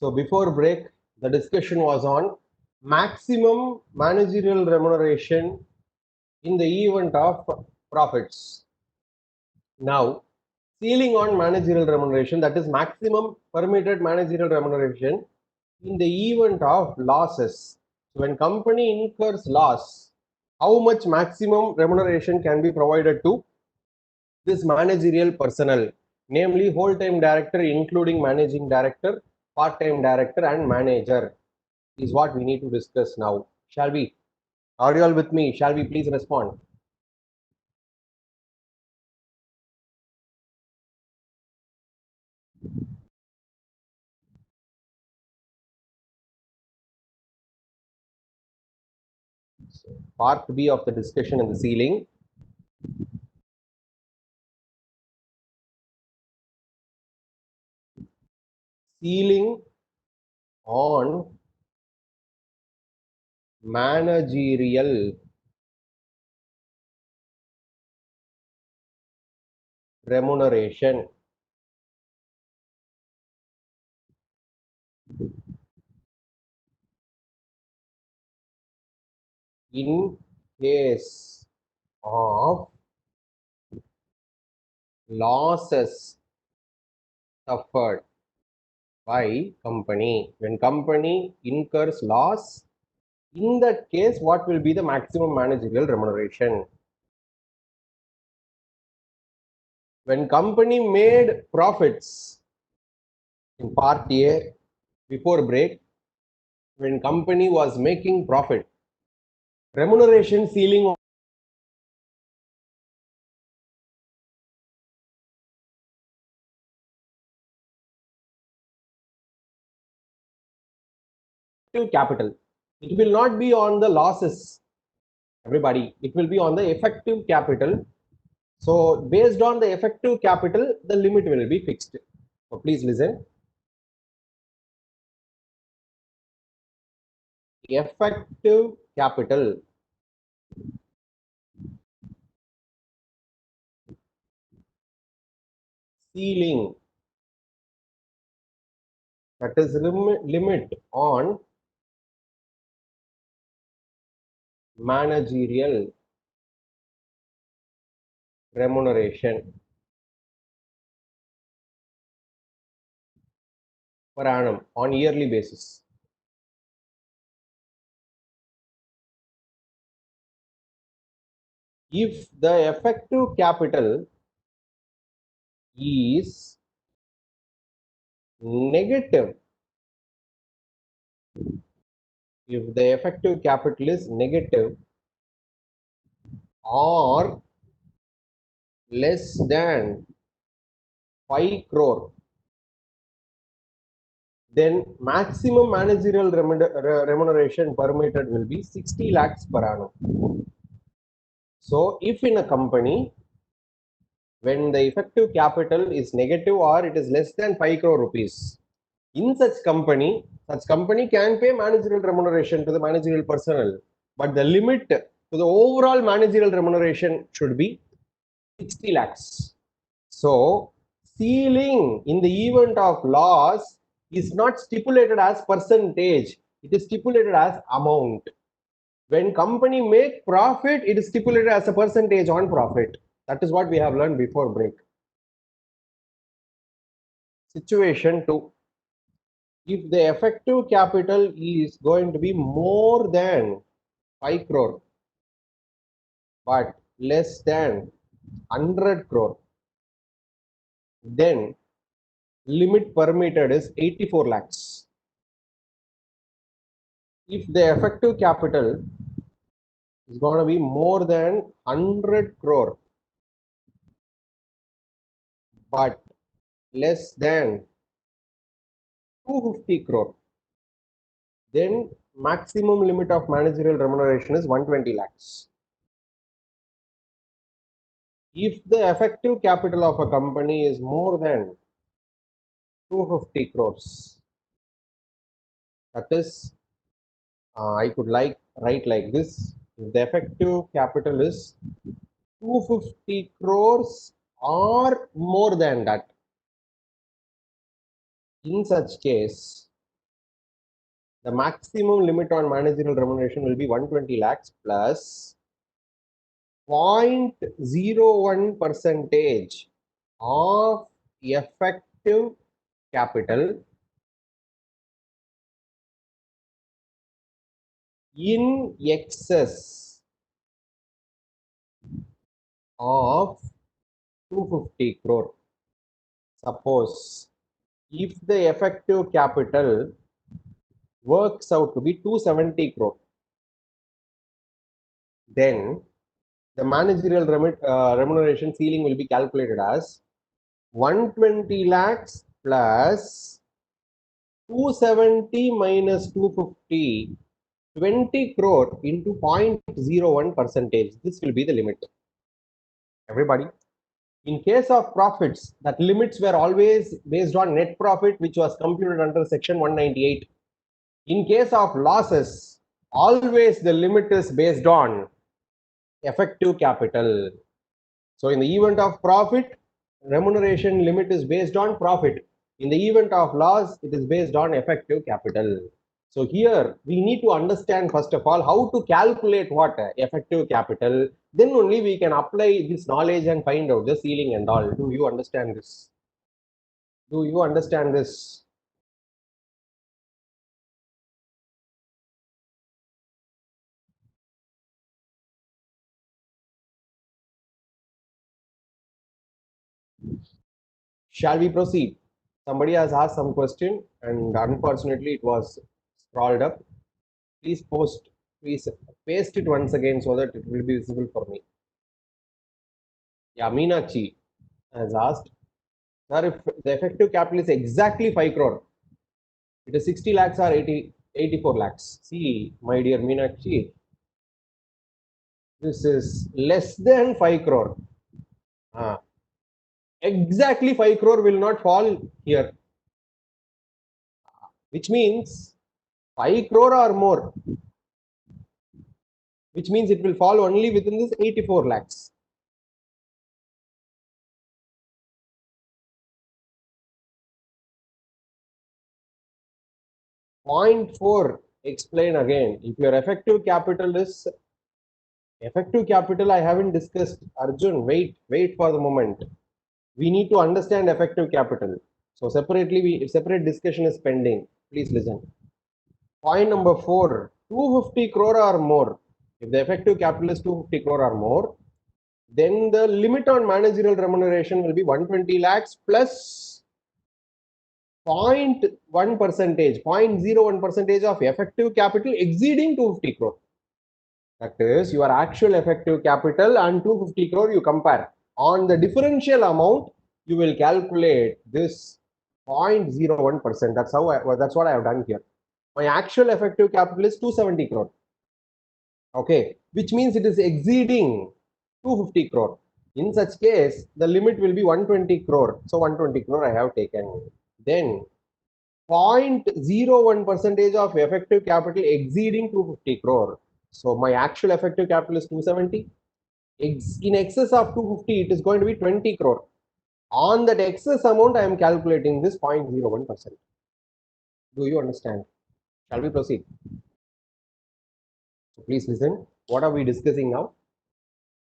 So before break, the discussion was on maximum managerial remuneration in the event of profits. Now, ceiling on managerial remuneration, that is maximum permitted managerial remuneration in the event of losses. So when company incurs loss, how much maximum remuneration can be provided to this managerial personnel, namely whole-time director, including managing director, part-time director, and manager, is what we need to discuss now. Shall we? Are you all with me? Shall we please respond? So, part B of the discussion in the ceiling. Ceiling on managerial remuneration. In case of losses suffered by company, when company incurs loss, in that case, what will be the maximum managerial remuneration? When company made profits in part A before break, when company was making profit, remuneration ceiling of capital. It will not be on the losses, everybody. It will be on the effective capital. So based on the effective capital, the limit will be fixed. So please listen. Effective capital ceiling, that is limit on managerial remuneration per annum on yearly basis. If the effective capital is negative, if the effective capital is negative or less than 5 crore, then maximum managerial remuneration permitted will be 60 lakhs per annum. So if in a company, when the effective capital is negative or it is less than 5 crore rupees, in such company can pay managerial remuneration to the managerial personnel, but the limit to the overall managerial remuneration should be 60 lakhs. So ceiling in the event of loss is not stipulated as percentage, it is stipulated as amount. When company make profit, it is stipulated as a percentage on profit. That is what we have learned before break. Situation 2. If the effective capital is going to be more than 5 crore but less than 100 crore, then limit permitted is 84 lakhs. If the effective capital is going to be more than 100 crore but less than 250 crore, then maximum limit of managerial remuneration is 120 lakhs. If the effective capital of a company is more than 250 crores, that is, I could like write like this. If the effective capital is 250 crores or more than that, in such case, the maximum limit on managerial remuneration will be 120 lakhs plus 0.01 percentage of effective capital in excess of 250 crore. Suppose if the effective capital works out to be 270 crore, then the managerial remuneration ceiling will be calculated as 120 lakhs plus 270 minus 250, 20 crore into 0.01 percentage. This will be the limit. Everybody, in case of profits, that limits were always based on net profit, which was computed under section 198. In case of losses, always the limit is based on effective capital. So in the event of profit, remuneration limit is based on profit. In the event of loss, it is based on effective capital. So here we need to understand first of all how to calculate what effective capital. Then only we can apply this knowledge and find out the ceiling and all. Do you understand this? Do you understand this? Shall we proceed? Somebody has asked some question and unfortunately it was scrolled up. Please please paste it once again so that it will be visible for me. Yeah, Meenakshi has asked, sir, if the effective capital is exactly 5 crore, it is 60 lakhs or 84 lakhs. See, my dear Meenakshi, this is less than 5 crore. Exactly 5 crore will not fall here, which means 5 crore or more, which means it will fall only within this 84 lakhs. Point 4, explain again. If your effective capital is effective capital, I haven't discussed. Arjun, wait for the moment. We need to understand effective capital. So separately, separate discussion is pending. Please listen. Point number 4, 250 crore or more. If the effective capital is 250 crore or more, then the limit on managerial remuneration will be 120 lakhs plus 0.1 percentage, 0.01 percentage of effective capital exceeding 250 crore. That is your actual effective capital and 250 crore you compare. On the differential amount, you will calculate this 0.01%. That's what I have done here. My actual effective capital is 270 crore. Okay, which means it is exceeding 250 crore. In such case, the limit will be 120 crore. So 120 crore I have taken. Then 0.01 percentage of effective capital exceeding 250 crore. So my actual effective capital is 270. In excess of 250, it is going to be 20 crore. On that excess amount, I am calculating this 0.01%. Do you understand? Shall we proceed? So please listen. What are we discussing now?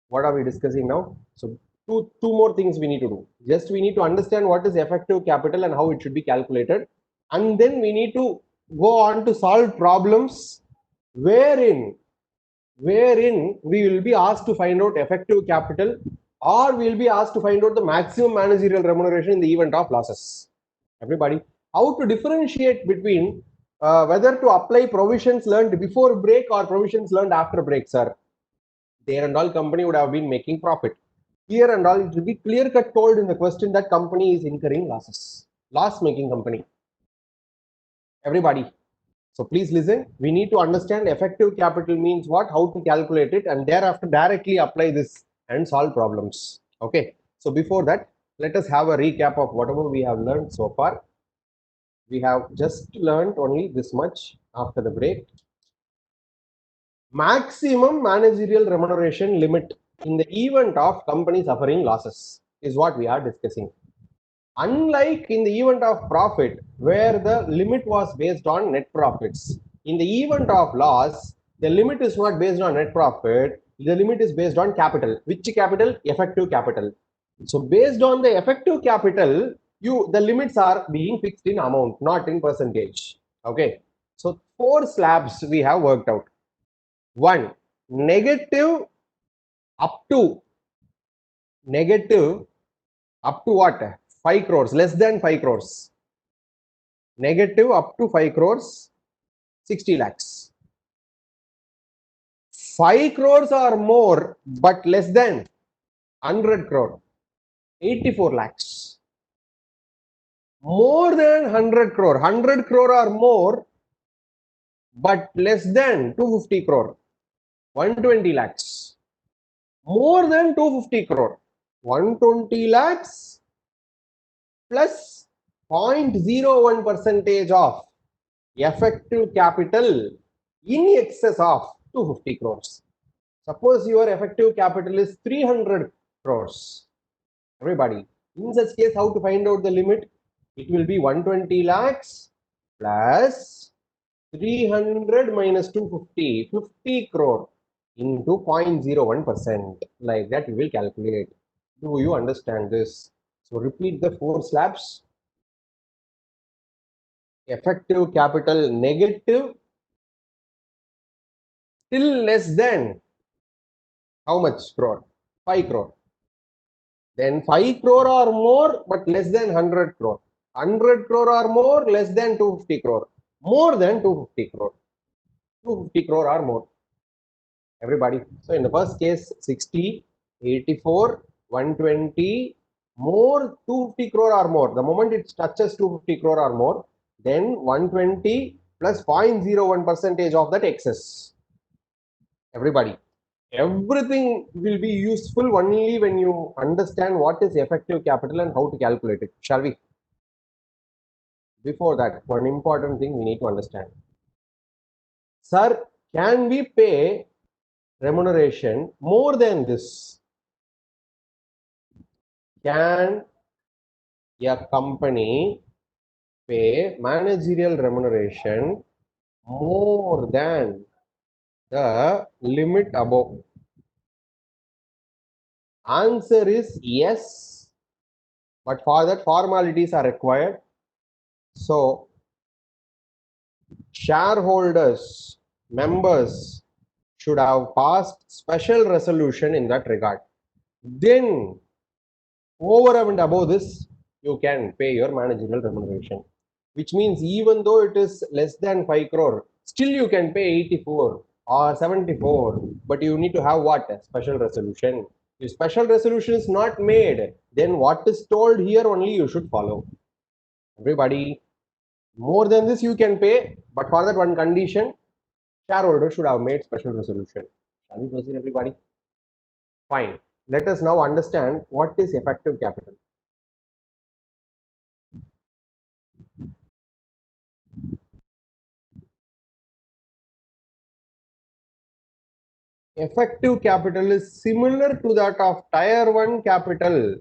What are we discussing now? So two more things we need to do. Just we need to understand what is effective capital and how it should be calculated. And then we need to go on to solve problems wherein we will be asked to find out effective capital or we will be asked to find out the maximum managerial remuneration in the event of losses. Everybody, how to differentiate between whether to apply provisions learned before break or provisions learned after break, sir. There and all company would have been making profit. Here and all, it will be clear cut told in the question that company is incurring losses, loss making company. Everybody, so please listen. We need to understand effective capital means what, how to calculate it, and thereafter directly apply this and solve problems. Okay. So before that, let us have a recap of whatever we have learned so far. We have just learned only this much after the break. Maximum managerial remuneration limit in the event of company suffering losses is what we are discussing. Unlike in the event of profit, where the limit was based on net profits, in the event of loss, the limit is not based on net profit, the limit is based on capital. Which capital? Effective capital. So based on the effective capital, the limits are being fixed in amount, not in percentage. Okay. So 4 slabs we have worked out. 1, negative up to negative up to what? 5 crores, less than 5 crores. Negative up to 5 crores, 60 lakhs. 5 crores or more, but less than 100 crore, 84 lakhs. More than 100 crore or more, but less than 250 crore, 120 lakhs. More than 250 crore, 120 lakhs plus 0.01 percentage of effective capital in excess of 250 crores. Suppose your effective capital is 300 crores. Everybody, in such case, how to find out the limit? It will be 120 lakhs plus 300 minus 250, 50 crore into 0.01%. Like that, we will calculate. Do you understand this? So repeat the 4 slabs. Effective capital negative till less than how much crore? 5 crore. Then 5 crore or more, but less than 100 crore. 100 crore or more, less than 250 crore. More than 250 crore. 250 crore or more. Everybody. So in the first case, 60, 84, 120, more 250 crore or more. The moment it touches 250 crore or more, then 120 plus 0.01 percentage of that excess. Everybody. Everything will be useful only when you understand what is effective capital and how to calculate it. Shall we? Before that, one important thing we need to understand. Sir, can we pay remuneration more than this? Can a company pay managerial remuneration more than the limit above? Answer is yes, but for that formalities are required. So shareholders, members should have passed special resolution in that regard. Then over and above this, you can pay your managerial remuneration, which means even though it is less than 5 crore, still you can pay 84 or 74, but you need to have what? Special resolution. If special resolution is not made, then what is told here only you should follow. Everybody, more than this you can pay, but for that one condition, shareholder should have made special resolution. Shall we proceed, everybody? Fine. Let us now understand what is effective capital. Effective capital is similar to that of Tier 1 capital.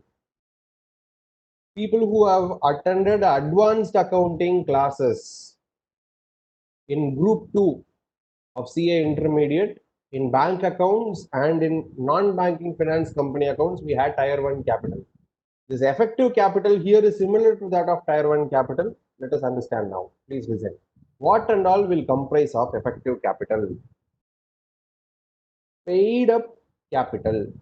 People who have attended advanced accounting classes in Group 2 of CA Intermediate, in bank accounts and in non-banking finance company accounts, we had Tier 1 capital. This effective capital here is similar to that of Tier 1 capital. Let us understand now. Please listen. What and all will comprise of effective capital? Paid up capital.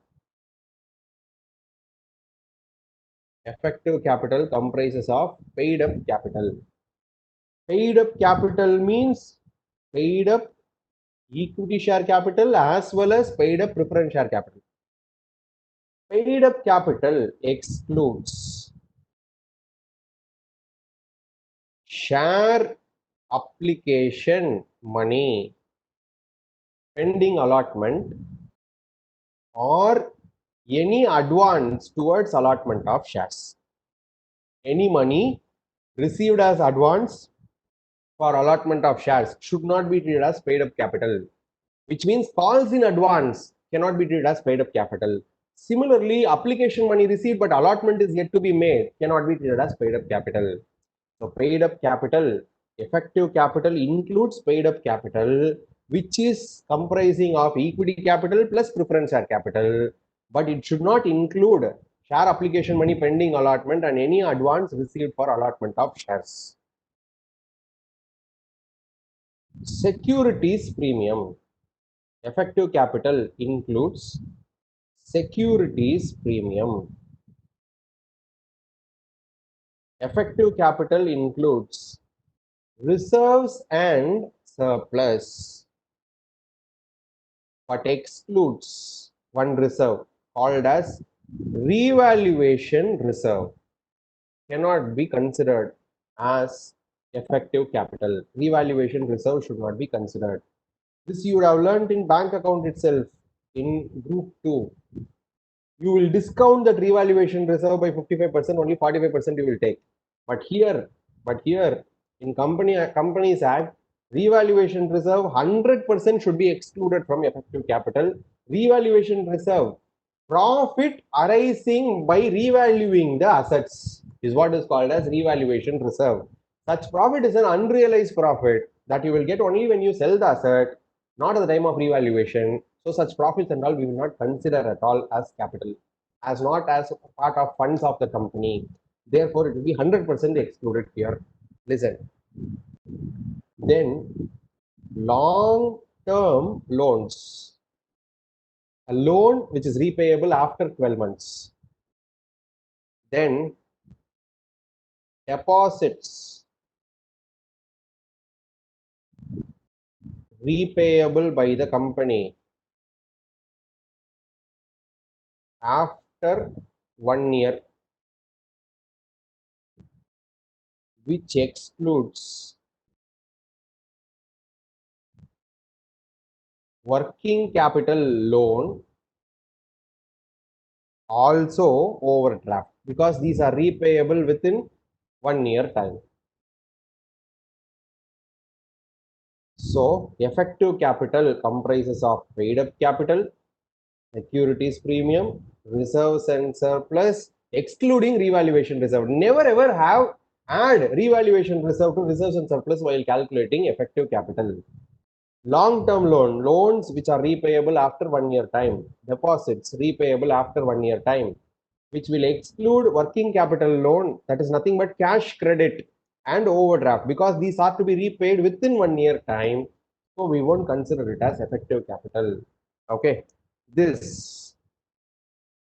Effective capital comprises of paid up capital. Paid up capital means paid up equity share capital as well as paid up preference share capital. Paid up capital excludes share application money pending allotment or any advance towards allotment of shares. Any money received as advance for allotment of shares should not be treated as paid up capital. which means calls in advance cannot be treated as paid up capital. Similarly, application money received but allotment is yet to be made cannot be treated as paid up capital. So paid up capital, effective capital includes paid up capital, which is comprising of equity capital plus preference share capital, but it should not include share application money pending allotment and any advance received for allotment of shares. Securities premium. Effective capital includes securities premium. Effective capital includes reserves and surplus, but excludes one reserve called as revaluation reserve. Cannot be considered as effective capital. Revaluation reserve should not be considered. This you would have learned in bank account itself in group 2. You will discount that revaluation reserve by 55%, only 45% you will take. But here in Companies Act, revaluation reserve 100% should be excluded from effective capital. Revaluation reserve, profit arising by revaluing the assets, is what is called as revaluation reserve. Such profit is an unrealized profit that you will get only when you sell the asset, not at the time of revaluation. So such profits and all we will not consider at all as capital, as not as part of funds of the company. Therefore, it will be 100% excluded here. Listen. Then long-term loans. A loan which is repayable after 12 months. Then deposits repayable by the company after 1 year, which excludes working capital loan, also overdraft, because these are repayable within 1 year time. So effective capital comprises of paid up capital, securities premium, reserves and surplus, excluding revaluation reserve. Never ever have add revaluation reserve to reserves and surplus while calculating effective capital. Long-term loans which are repayable after 1 year time, deposits repayable after 1 year time, which will exclude working capital loan, that is nothing but cash credit and overdraft, because these are to be repaid within 1 year time. So we won't consider it as effective capital. Okay, this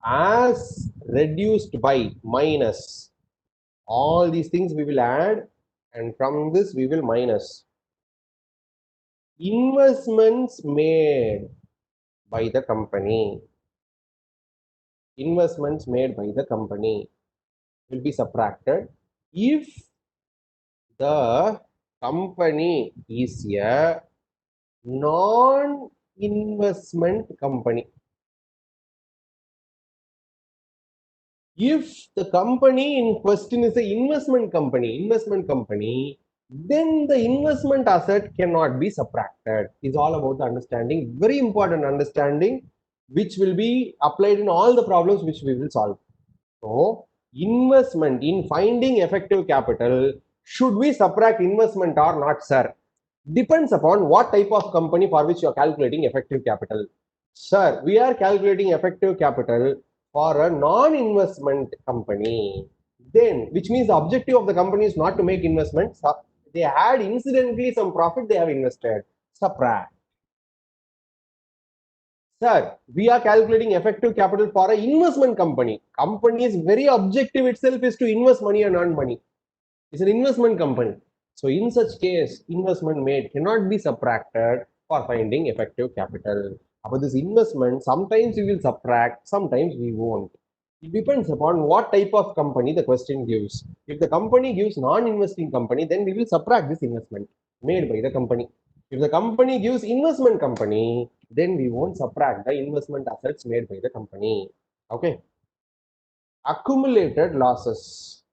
as reduced by minus, all these things we will add, and from this we will minus investments made by the company. Investments made by the company will be subtracted if the company is a non-investment company. If the company in question is an investment company, then the investment asset cannot be subtracted. It's all about the understanding, very important understanding, which will be applied in all the problems which we will solve. So, investment, in finding effective capital, should we subtract investment or not, sir? Depends upon what type of company for which you are calculating effective capital. Sir, we are calculating effective capital for a non-investment company. Then, which means the objective of the company is not to make investments. They had incidentally some profit they have invested. Subtract. Sir, we are calculating effective capital for an investment company. Company's very objective itself is to invest money and earn money. It's an investment company. So in such case, investment made cannot be subtracted for finding effective capital. About this investment, sometimes we will subtract, sometimes we won't. It depends upon what type of company the question gives. If the company gives non-investing company, then we will subtract this investment made by the company. If the company gives investment company, then we won't subtract the investment assets made by the company. Okay. Accumulated losses.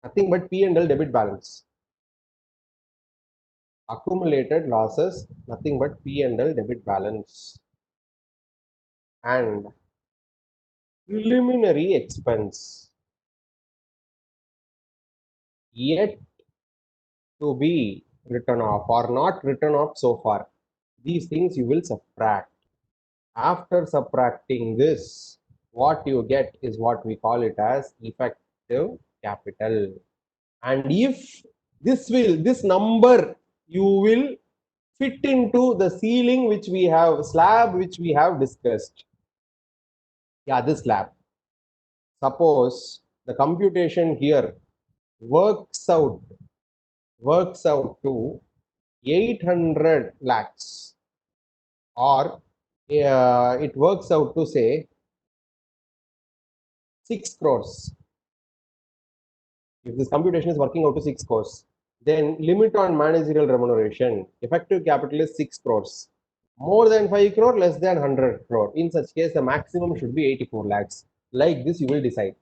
Nothing but P&L debit balance. accumulated losses, nothing but P&L debit balance, and preliminary expense yet to be written off or not written off so far. These things you will subtract. After subtracting this, what you get is what we call it as effective capital. And if this number you will fit into the ceiling which we have, slab which we have discussed. Yeah, this slab. Suppose the computation here works out to 800 lakhs, or it works out to say 6 crores. If this computation is working out to 6 crores, then limit on managerial remuneration, effective capital is 6 crores. More than 5 crore, less than 100 crore. In such case, the maximum should be 84 lakhs. Like this, you will decide.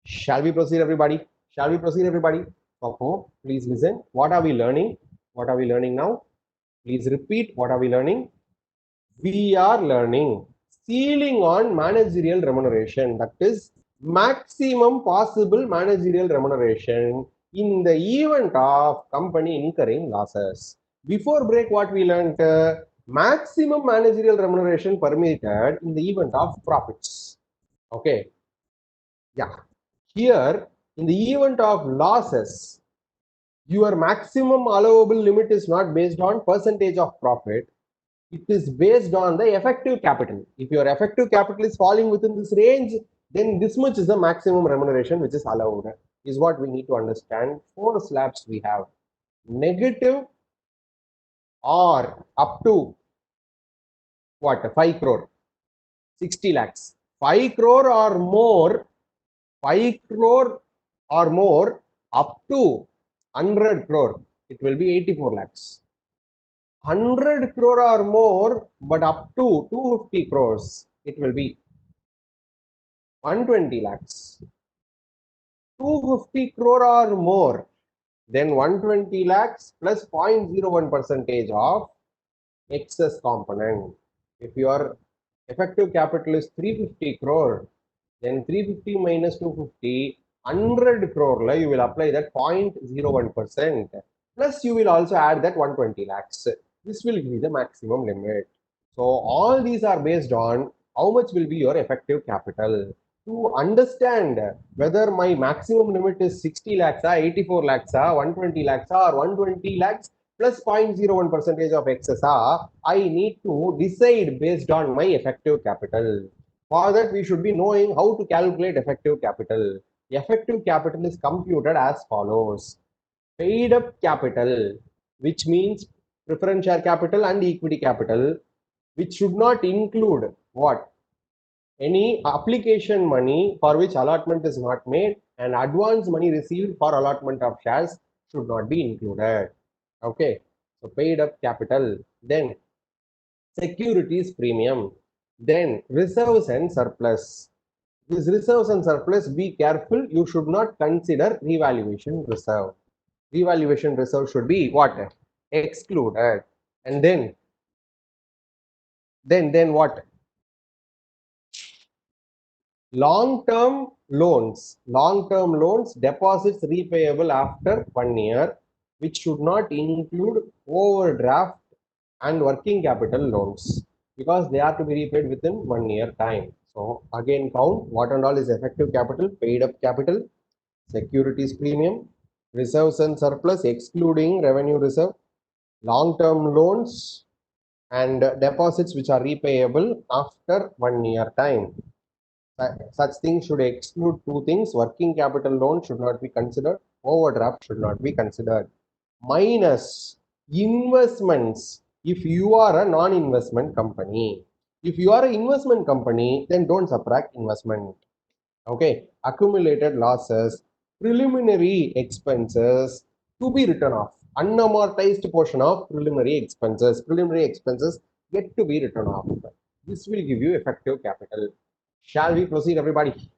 Shall we proceed, everybody? Shall we proceed, everybody? Okay, please listen. What are we learning? What are we learning now? Please repeat. What are we learning? We are learning ceiling on managerial remuneration. That is maximum possible managerial remuneration in the event of company incurring losses. Before break, what we learned? Maximum managerial remuneration permitted in the event of profits. Okay. Yeah. Here, in the event of losses, your maximum allowable limit is not based on percentage of profit. It is based on the effective capital. If your effective capital is falling within this range, then this much is the maximum remuneration which is allowed, is what we need to understand. 4 slabs we have: negative or up to what? 5 crore, 60 lakhs. 5 crore or more, 5 crore or more up to 100 crore, it will be 84 lakhs. 100 crore or more, but up to 250 crores, it will be 120 lakhs. 250 crore or more, then 120 lakhs plus 0.01 percentage of excess component. If your effective capital is 350 crore, then 350 minus 250, 100 crore, you will apply that 0.01%. Plus you will also add that 120 lakhs. This will be the maximum limit. So all these are based on how much will be your effective capital. To understand whether my maximum limit is 60 lakhs, 84 lakhs, 120 lakhs, or 120 lakhs plus 0.01 percentage of excess, I need to decide based on my effective capital. For that, we should be knowing how to calculate effective capital. Effective capital is computed as follows: paid up capital, which means preference share capital and equity capital, which should not include what? Any application money for which allotment is not made, and advance money received for allotment of shares should not be included. Okay, so paid up capital, then securities premium, then reserves and surplus. This reserves and surplus, be careful, you should not consider revaluation reserve. Revaluation reserve should be what? Excluded. And then what? Long-term loans, deposits repayable after 1 year, which should not include overdraft and working capital loans, because they are to be repaid within 1 year time. So again, count what and all is effective capital: paid up capital, securities premium, reserves and surplus excluding revenue reserve, long-term loans, and deposits which are repayable after 1 year time. Such things should exclude 2 things: working capital loan should not be considered, overdraft should not be considered. Minus investments if you are a non-investment company. If you are an investment company, then don't subtract investment. Okay, accumulated losses, preliminary expenses to be written off, unamortized portion of preliminary expenses get to be written off. This will give you effective capital. Shall we proceed, everybody?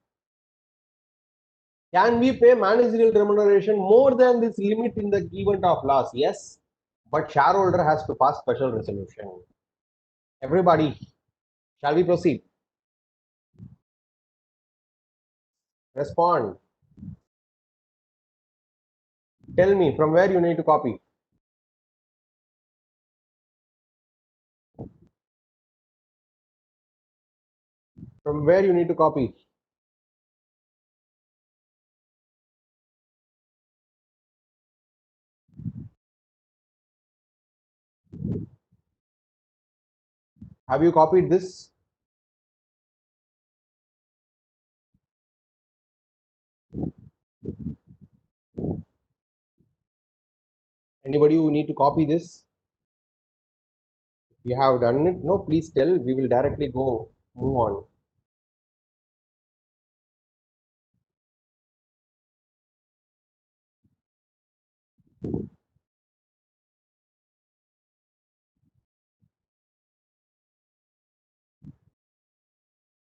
Can we pay managerial remuneration more than this limit in the event of loss? Yes, but shareholder has to pass special resolution. Everybody, shall we proceed? Respond. Tell me from where you need to copy. From where you need to copy. Have you copied this? Anybody who need to copy this? If you have done it, no, please tell. We will directly go move on.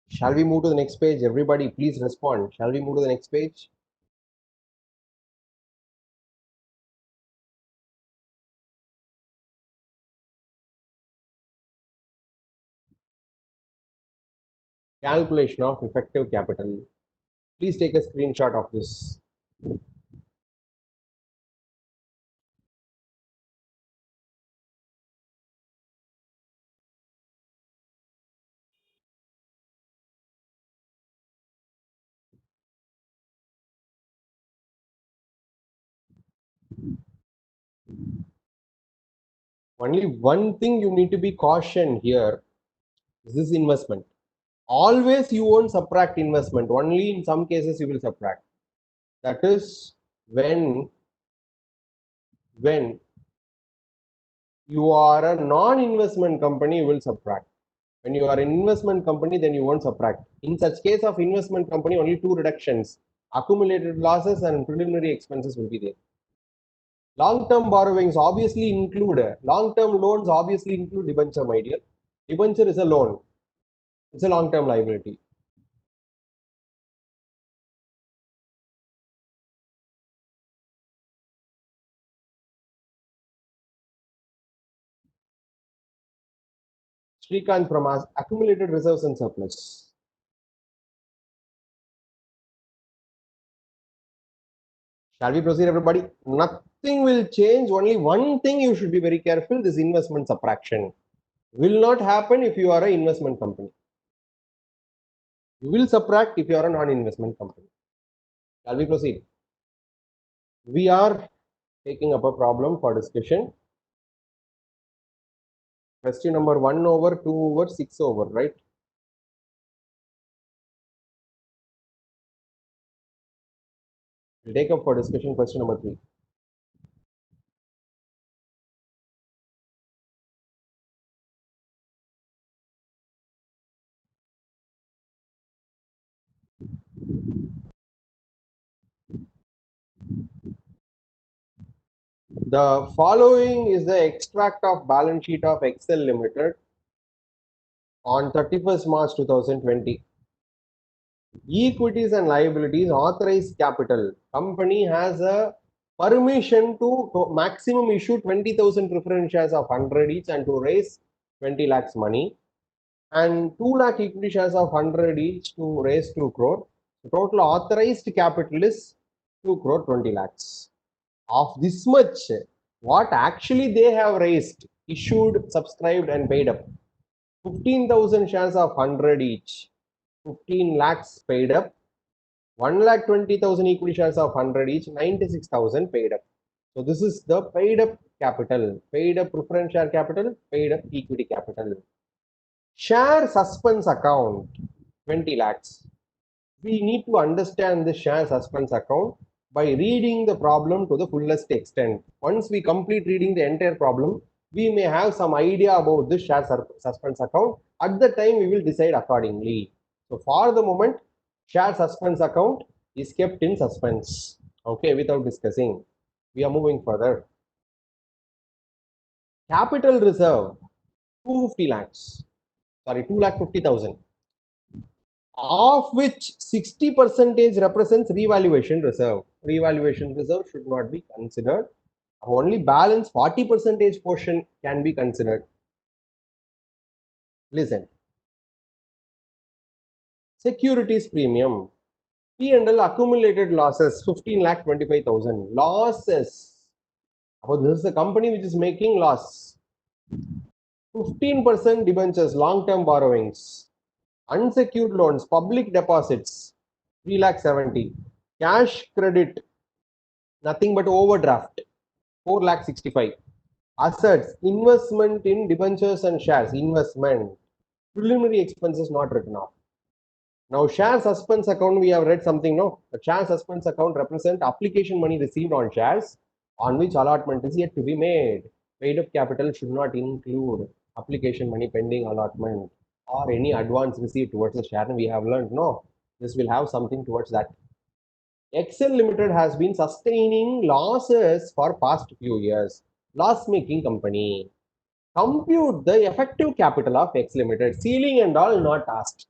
Shall we move to the next page? Everybody, please respond. Shall we move to the next page? Calculation of effective capital. Please take a screenshot of this. Only one thing you need to be cautioned here is this investment. Always you won't subtract investment. Only in some cases you will subtract. That is when you are a non-investment company, you will subtract. When you are an investment company, then you won't subtract. In such case of investment company, only two reductions: accumulated losses and preliminary expenses will be there. Long-term borrowings obviously include, long-term loans obviously include debenture, my dear. Debenture is a loan. It's a long-term liability. Srikanth from us, accumulated reserves and surplus. Shall we proceed, everybody? Nothing will change. Only one thing you should be very careful: this investment subtraction will not happen if you are an investment company. You will subtract if you are a non-investment company. Shall we proceed? We are taking up a problem for discussion. Question number 1 over, 2 over, 6 over, right? We'll take up for discussion question number 3. The following is the extract of balance sheet of Excel Limited on 31st March 2020. Equities and liabilities, authorized capital. Company has a permission to maximum issue 20,000 preference shares of 100 each and to raise 20 lakhs money, and 2 lakh equity shares of 100 each to raise 2 crore. The total authorized capital is 2 crore 20 lakhs. Of this much, what actually they have raised, issued, subscribed and paid up: 15,000 shares of 100 each, 15 lakhs paid up; 1,20,000 equity shares of 100 each, 96,000 paid up. So this is the paid up capital, paid up preference share capital, paid up equity capital. Share suspense account, 20 lakhs. We need to understand the share suspense account by reading the problem to the fullest extent. Once we complete reading the entire problem, we may have some idea about the share suspense account. At the time, we will decide accordingly. So for the moment, share suspense account is kept in suspense. Okay, without discussing. We are moving further. Capital reserve, 250 lakhs. Sorry, 2,50,000. Of which 60% represents revaluation reserve. Revaluation reserve should not be considered. Only balance 40% portion can be considered. Listen. Securities premium. P&L accumulated losses 15 lakh 25,000. Losses. About this is a company which is making loss. 15% debentures, long-term borrowings, unsecured loans, public deposits, 3 lakh 70. Cash credit, nothing but overdraft, 4 lakh 65. Assets, investment in debentures and shares, investment. Preliminary expenses not written off. Now, share suspense account, we have read something, no? The share suspense account represent application money received on shares on which allotment is yet to be made. Paid up capital should not include application money pending allotment or any advance received towards the share. And we have learned, no, this will have something towards that. Excel Limited has been sustaining losses for past few years. Loss-making company. Compute the effective capital of X Limited. Ceiling and all not asked.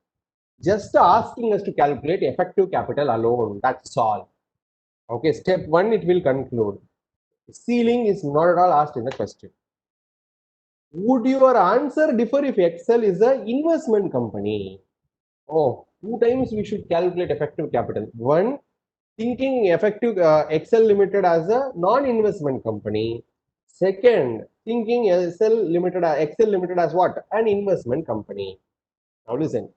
Just asking us to calculate effective capital alone. That's all. Okay, step one, it will conclude. Ceiling is not at all asked in the question. Would your answer differ if Excel is an investment company? Oh, two times we should calculate effective capital. One, thinking effective Excel Limited as a non-investment company. Second, thinking Excel Limited as what? An investment company. Now listen.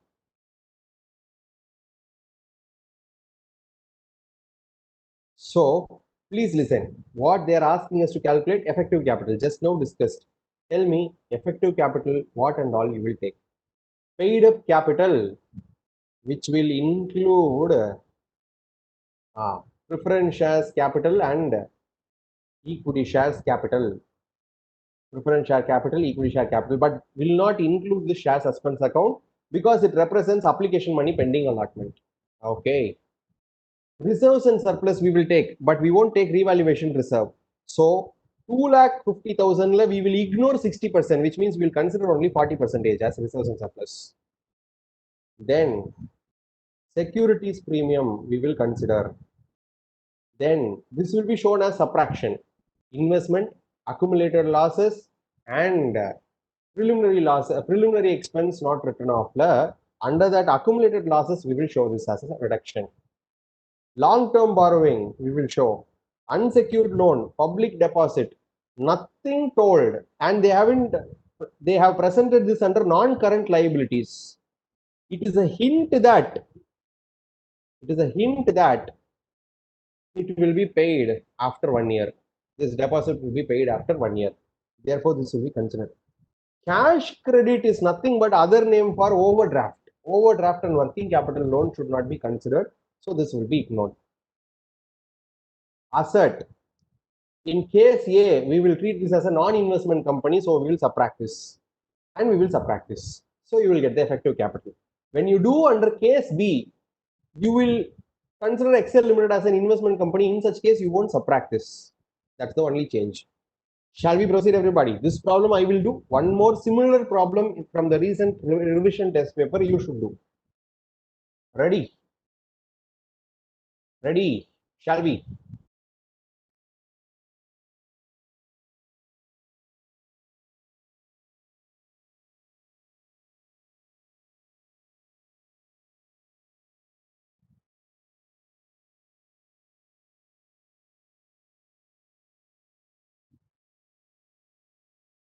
So please listen. What they are asking us to calculate effective capital, just now discussed. Tell me effective capital, what and all you will take. Paid up capital, which will include preference shares capital and equity shares capital. Preference share capital, equity share capital, but will not include the share suspense account because it represents application money pending allotment. Okay. Reserves and surplus we will take, but we won't take revaluation reserve. So 2,50,000 we will ignore 60%, which means we'll consider only 40% as reserves and surplus. Then securities premium we will consider. Then this will be shown as subtraction. Investment, accumulated losses, and preliminary expense not written off. Under that accumulated losses, we will show this as a reduction. Long-term borrowing, we will show. Unsecured loan, public deposit, nothing told, and they have presented this under non-current liabilities. It is a hint that it will be paid after 1 year. This deposit will be paid after 1 year. Therefore, this will be considered. Cash credit is nothing but other name for overdraft. Overdraft and working capital loan should not be considered. So this will be ignored. Asset. In case A, we will treat this as a non-investment company. So we will subtract this. And we will subtract this. So you will get the effective capital. When you do under case B, you will consider Excel Limited as an investment company. In such case, you won't subtract this. That's the only change. Shall we proceed, everybody? This problem I will do. One more similar problem from the recent revision test paper you should do. Ready? Ready? Shall we?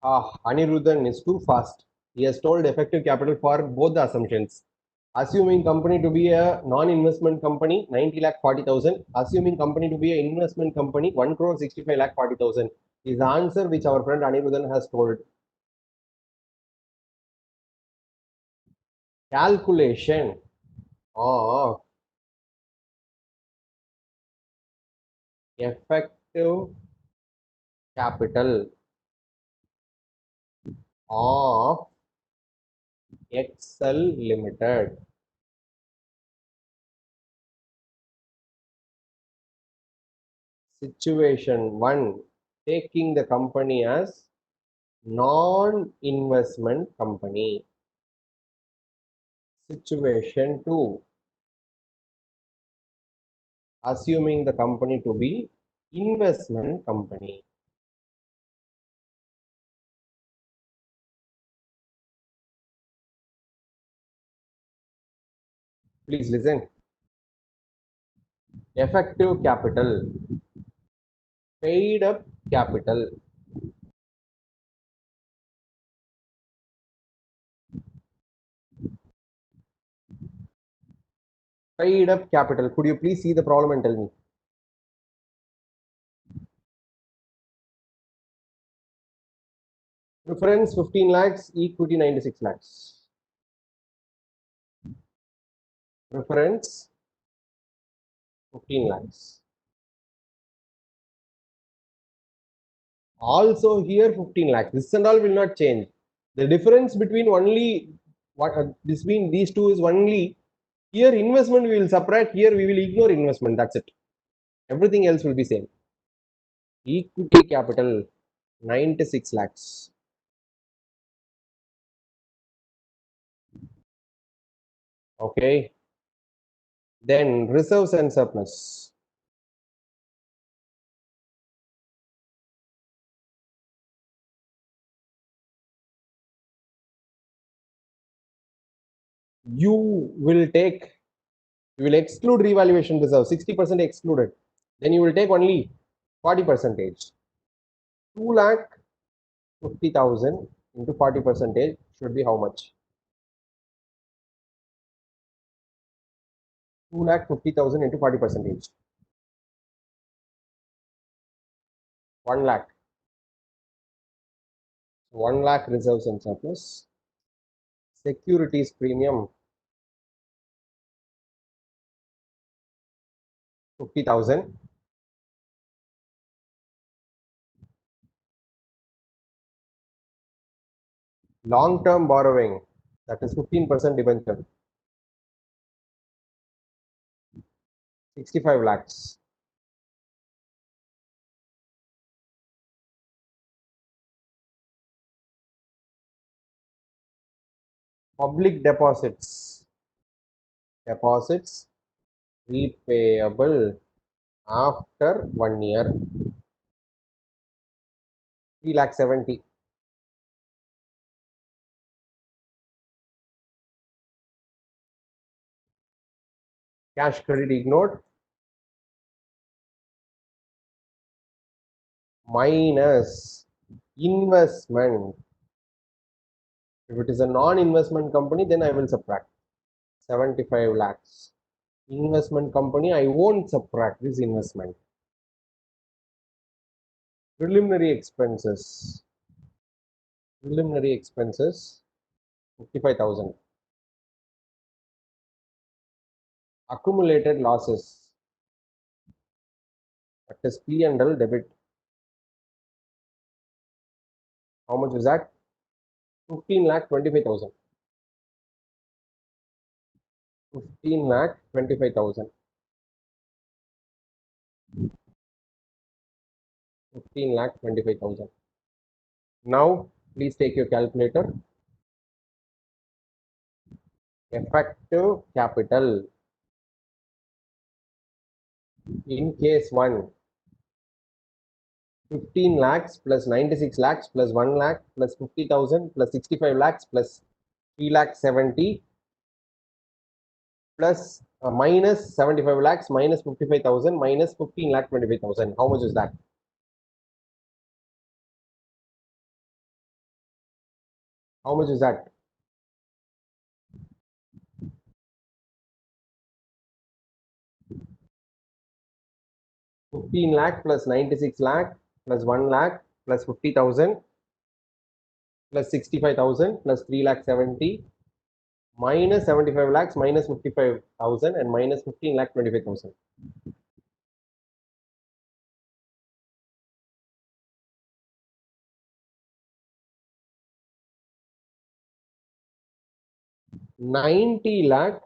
Anirudhan is too fast. He has told effective capital for both the assumptions. Assuming company to be a non-investment company, 90 lakh 40,000. Assuming company to be an investment company, 1 crore 65 lakh 40,000 is the answer which our friend Anirudhan has told. Calculation of effective capital of Excel Limited. Situation 1, taking the company as non-investment company. Situation 2, assuming the company to be investment company. Please listen. Effective capital, paid up capital. Paid up capital. Could you please see the problem and tell me? Preference 15 lakhs, equity 96 lakhs. Preference 15 lakhs. Also here 15 lakhs. This and all will not change. The difference between only what this means these two is only here investment we will subtract, here we will ignore investment. That's it. Everything else will be same. Equity capital 96 lakhs. Okay. Then reserves and surplus. You will take, you will exclude revaluation reserve, 60% excluded. Then you will take only 40 percentage. 2 lakh 50,000 into 40 percentage should be how much? 2 lakh 50,000 into 40 percentage. 1 lakh. 1 lakh reserves and surplus. Securities premium 50,000. Long term borrowing, that is 15% debenture, 65 lakhs. Public deposits, deposits repayable after 1 year, 3 lakh 70. Cash credit ignored, minus investment. If it is a non-investment company, then I will subtract 75 lakhs. Investment company, I won't subtract this investment. Preliminary expenses. Preliminary expenses 55,000. Accumulated losses, that is P&L debit. How much is that? 15 lakh 25,000. 15 lakh 25,000. 15 lakh 25,000. Now, please take your calculator. Effective capital in case 1, 15 lakhs plus 96 lakhs plus 1 lakh plus 50,000 plus 65 lakhs plus 3 lakh 70 plus minus 75 lakhs minus 55,000 minus 15 lakh 25,000. How much is that? How much is that? 15 lakh plus 96 lakh plus 1 lakh plus 50,000 plus 65,000 plus 3 lakh 70 minus 75 lakhs minus 55,000 and minus 15 lakh 25,000. $90 lakh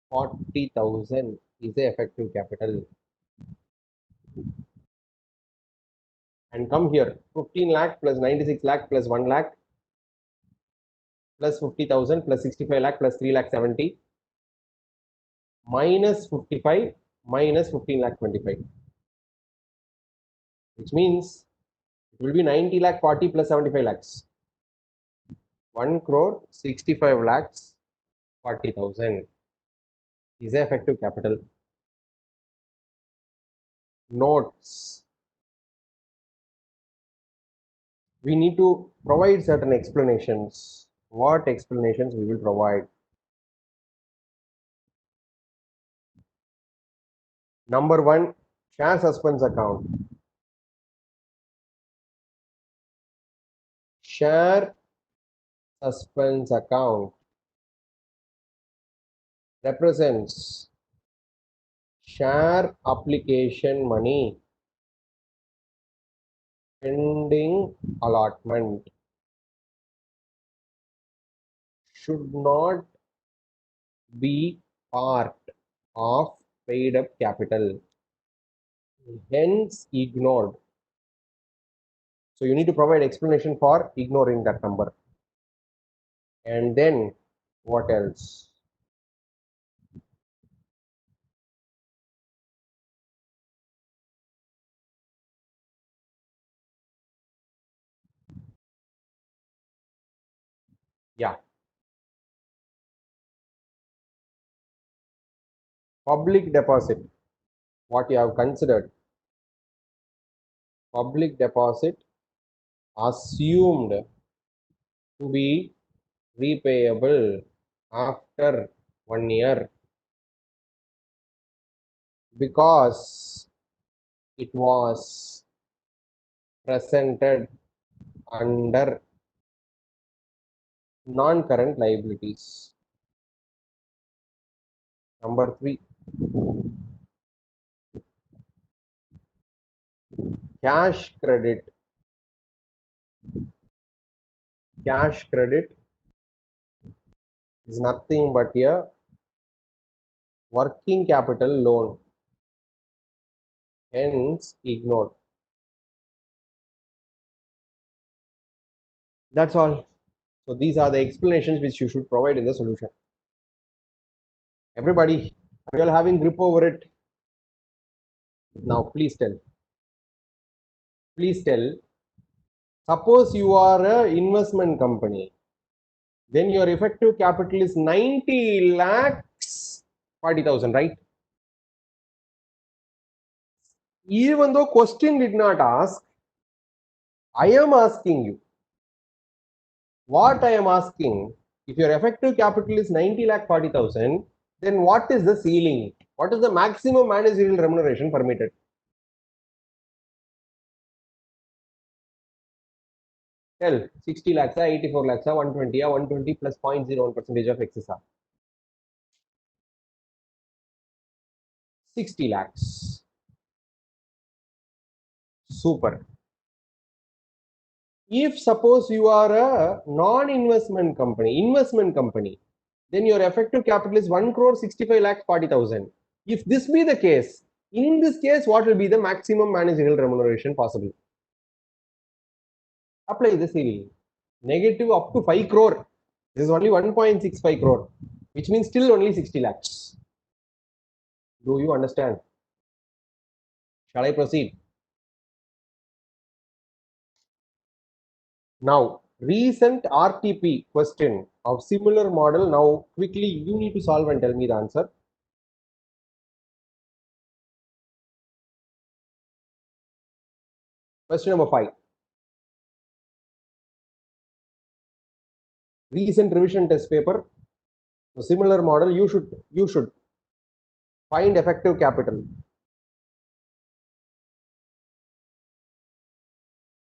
40,000 is the effective capital. And come here, 15 lakh plus 96 lakh plus 1 lakh plus 50,000 plus 65 lakh plus 3 lakh 70 minus 55 minus 15 lakh 25, which means it will be 90 lakh 40 plus 75 lakhs. 1 crore 65 lakhs 40,000. is the effective capital. Notes. We need to provide certain explanations. What explanations we will provide? Number one, share suspense account. Share suspense account represents share application money pending allotment, should not be part of paid up capital, hence ignored. So you need to provide explanation for ignoring that number. And then what else? Yeah, public deposit. What you have considered, public deposit assumed to be repayable after 1 year because it was presented under non-current liabilities. Number three, cash credit. Cash credit is nothing but a working capital loan, hence ignored. That's all. So these are the explanations which you should provide in the solution. Everybody, are you all having grip over it? Now, please tell. Please tell. Suppose you are a investment company, then your effective capital is 90 lakhs 40,000, right? Even though question did not ask, I am asking you. What I am asking, if your effective capital is 90 lakh 40,000, then what is the ceiling? What is the maximum managerial remuneration permitted? Tell 60 lakhs, 84 lakhs, 120, 120 plus 0.01 percentage of excess, 60 lakhs. Super. If suppose you are a non-investment company, then your effective capital is 1 crore 65 lakhs 40,000. If this be the case, in this case, what will be the maximum managerial remuneration possible? Apply the ceiling. Negative up to 5 crore. This is only 1.65 crore, which means still only 60 lakhs. Do you understand? Shall I proceed? Now, recent RTP question of similar model. Now, quickly, you need to solve and tell me the answer. Question number 5. Recent revision test paper. So similar model, you should find effective capital.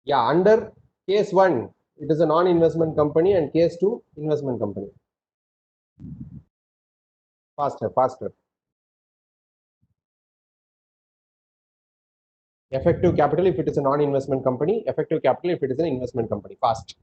Yeah, under case 1, it is a non-investment company, and case 2, investment company. Faster, faster. Effective capital if it is a non-investment company, effective capital if it is an investment company. Fast.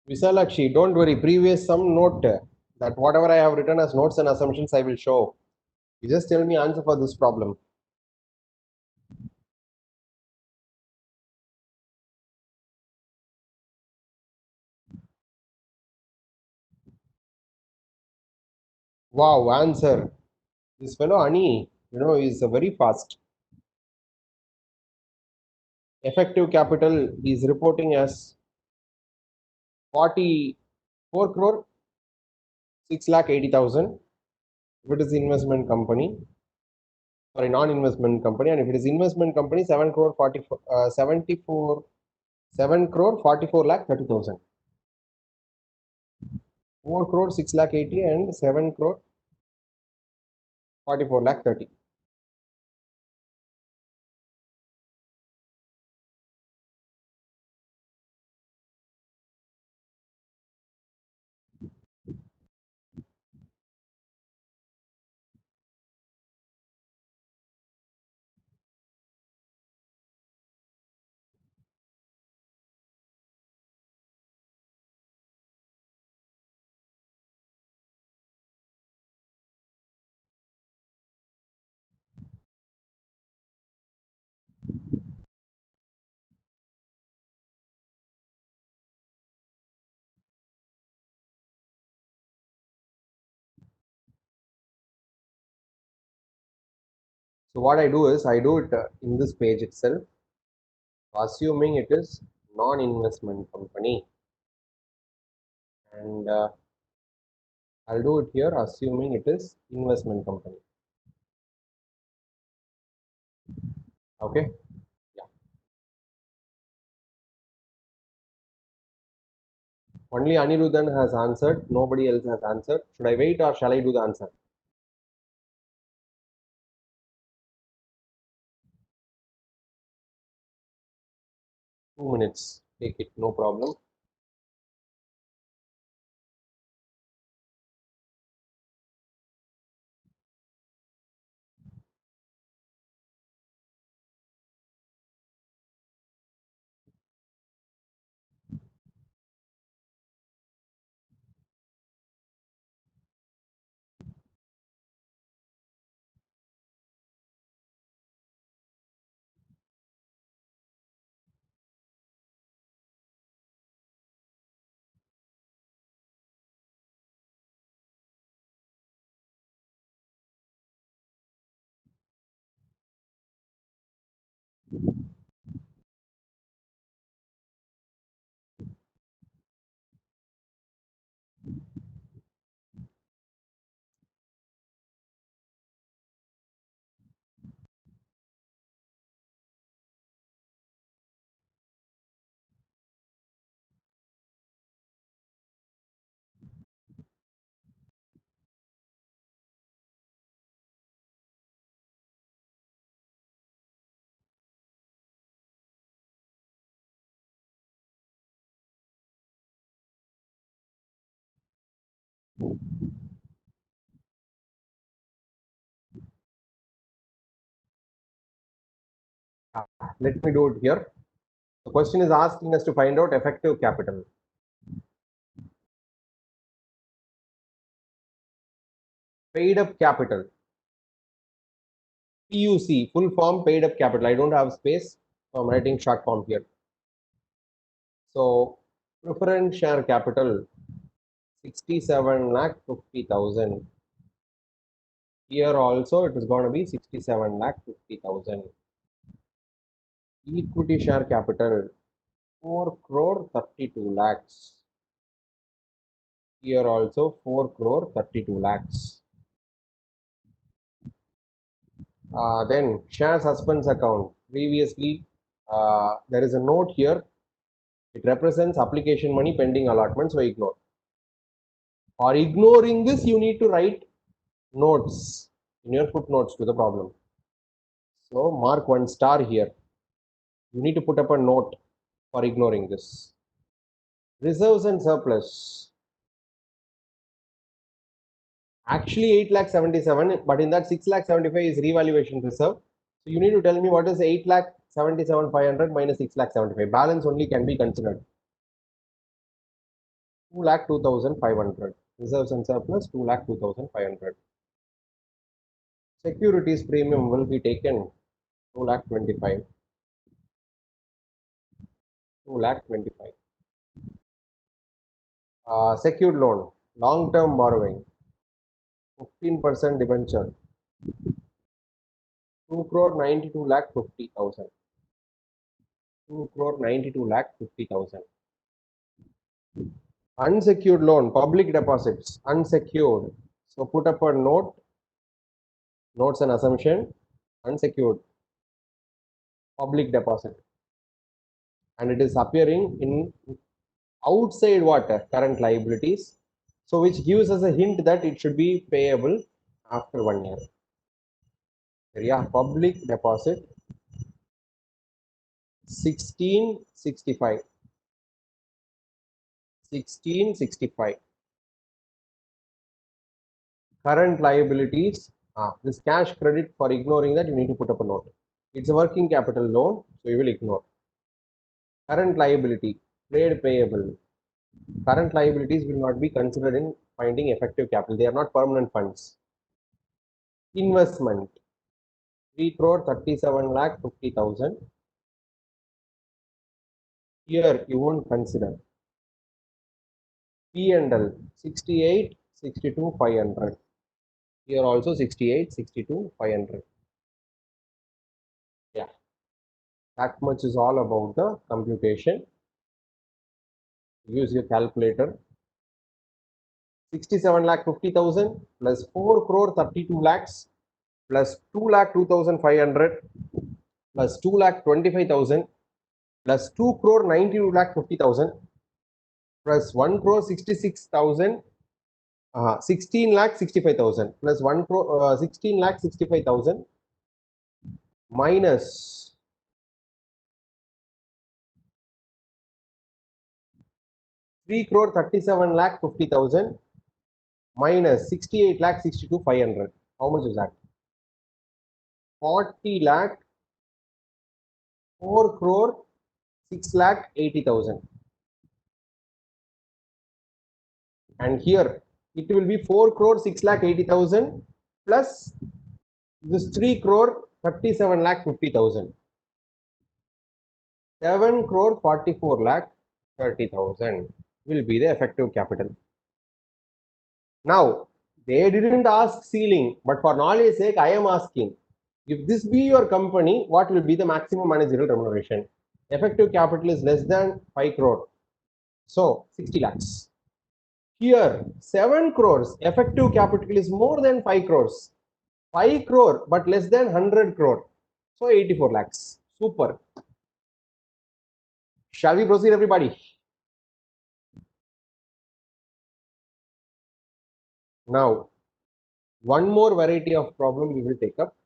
Visalakshi, don't worry. Previous some note that whatever I have written as notes and assumptions, I will show. You just tell me answer for this problem. Wow, answer. This fellow Ani, is very fast. Effective capital is reporting as 44 crore, 6 lakh 80,000. If it is investment company, sorry, non-investment company, and if it is investment company, 7 crore 44, 74, 7 crore 44 lakh 30,000. 4 crore 6 lakh 80 and 7 crore 44 lakh 30. So what I do is I do it in this page itself, assuming it is non-investment company, and I'll do it here, assuming it is investment company. Okay. Yeah. Only Anirudhan has answered. Nobody else has answered. Should I wait or shall I do the answer? 2 minutes. Take it. No problem. Let me do it here. The question is asking us to find out effective capital. Paid up capital. PUC, full form paid up capital. I don't have space, so I'm writing short form here. So preference share capital 67 lakh 50,000. Here also it is going to be 67 lakh 50,000. Equity share capital 4 crore 32 lakhs. Here also 4 crore 32 lakhs. Then share suspense account. Previously, there is a note here. It represents application money pending allotment, so ignore. Or ignoring this, you need to write notes in your footnotes to the problem. So mark one star here. You need to put up a note for ignoring this. Reserves and surplus. Actually 8 lakh 77, but in that 6 lakh 75 is revaluation reserve. So you need to tell me what is 8 lakh 77 500 minus 6 lakh 75. Balance only can be considered. 2,02,500. Reserves and surplus 2,02,500. Securities premium will be taken 2,25,000. 2,25,000. Secured loan, long-term borrowing, 15% debenture, 2 crore 92 lakh 50,000. 2 crore 92 lakh 50,000. Unsecured loan, public deposits, unsecured. So put up a note, notes and assumption, unsecured, public deposit. And it is appearing in outside what? Current liabilities. So which gives us a hint that it should be payable after 1 year. Yeah, public deposit 1665. 1665. Current liabilities. This cash credit, for ignoring that, you need to put up a note. It's a working capital loan, so you will ignore. Current liability, trade payable. Current liabilities will not be considered in finding effective capital. They are not permanent funds. Investment, 3 crore 37 lakh 50,000. Here you won't consider. P&L, 68, 62, 500. Here also 68, 62, 500. Yeah, that much is all about the computation. Use your calculator. 67 lakh 50,000 plus 4 crore 32 lakhs plus 2 lakh 2,500 plus 2 lakh 25,000 plus 2 crore 92 lakh 50,000 plus 1 crore 66,000, 16 lakh 65,000 plus 1 crore 16 lakh 65,000 minus 3 crore 37 lakh 50,000 minus 68 lakh 62,500. How much is that? 40 lakh 4 crore 6 lakh 80,000. And here it will be 4 crore 6 lakh 80,000 plus this 3 crore 37 lakh 50,000. 7 crore 44 lakh 30,000 will be the effective capital. Now, they didn't ask ceiling, but for knowledge sake, I am asking, if this be your company, what will be the maximum managerial remuneration? Effective capital is less than 5 crore. So, 60 lakhs. Here, 7 crores, effective capital is more than 5 crores. 5 crore, but less than 100 crore. So, 84 lakhs. Super. Shall we proceed, everybody? Now, one more variety of problem we will take up.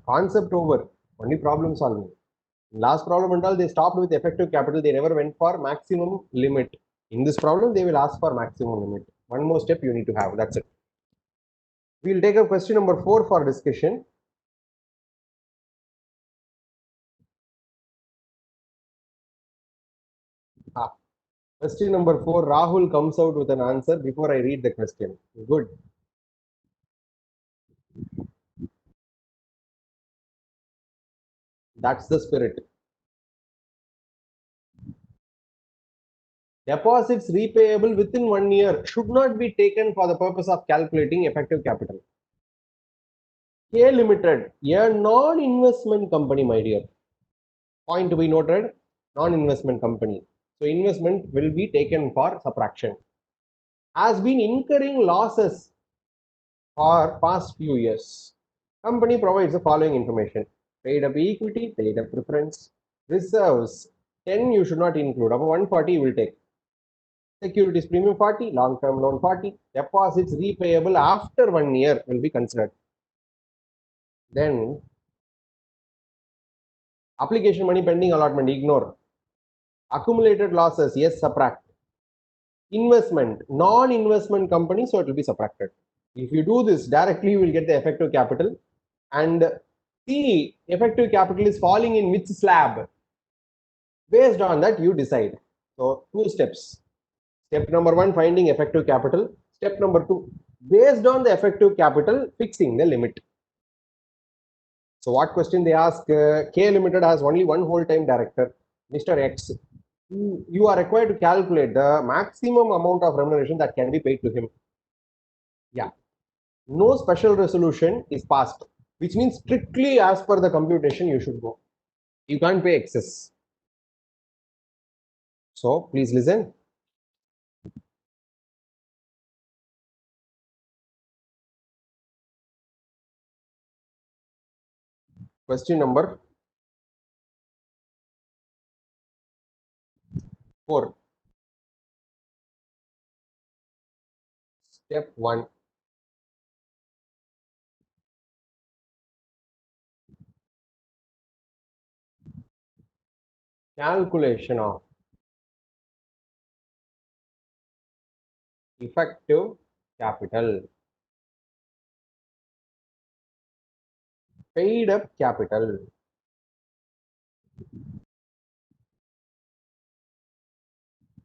Concept over, only problem solving. Last problem and all, they stopped with effective capital. They never went for maximum limit. In this problem, they will ask for maximum limit. One more step you need to have. That's it. We'll take up question number 4 for discussion. Question number 4, Rahul comes out with an answer before I read the question. Good. That's the spirit. Deposits repayable within 1 year should not be taken for the purpose of calculating effective capital. K Limited, a non-investment company, my dear. Point to be noted, non-investment company. So investment will be taken for subtraction. Has been incurring losses for past few years. Company provides the following information. Paid up equity, paid up preference, reserves 10 you should not include. Above 140 you will take. Securities premium 40, long-term loan 40, deposits repayable after 1 year will be considered. Then application money pending allotment, ignore. Accumulated losses, yes, subtract. Investment, non-investment company, so it will be subtracted. If you do this directly, you will get the effective capital. And the effective capital is falling in which slab? Based on that, you decide. So 2 steps. Step number 1, finding effective capital. Step number 2, based on the effective capital, fixing the limit. So what question they ask? K Limited has only one whole-time director, Mr. X. You are required to calculate the maximum amount of remuneration that can be paid to him. Yeah. No special resolution is passed, which means strictly as per the computation you should go. You can't pay excess. So please listen. Question number 4. Step 1. Calculation of effective capital. Paid up capital.